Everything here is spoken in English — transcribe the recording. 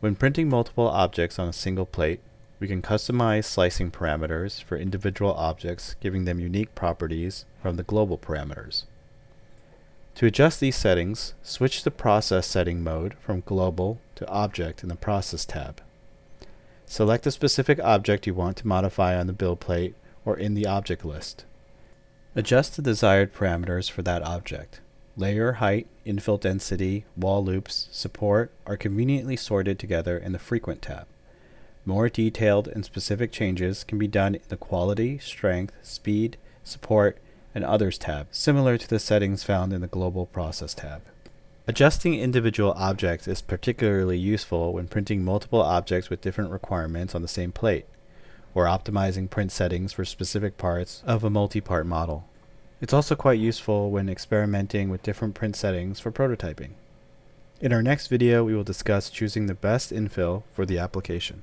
When printing multiple objects on a single plate, we can customize slicing parameters for individual objects, giving them unique properties from the global parameters. To adjust these settings, switch the Process Setting mode from Global to Object in the Process tab. Select a specific object you want to modify on the build plate or in the object list. Adjust the desired parameters for that object. Layer height, infill density, wall loops, support are conveniently sorted together in the Frequent tab. More detailed and specific changes can be done in the Quality, Strength, Speed, Support, and Others tab, similar to the settings found in the Global Process tab. Adjusting individual objects is particularly useful when printing multiple objects with different requirements on the same plate, or optimizing print settings for specific parts of a multi-part model. It's also quite useful when experimenting with different print settings for prototyping. In our next video, we will discuss choosing the best infill for the application.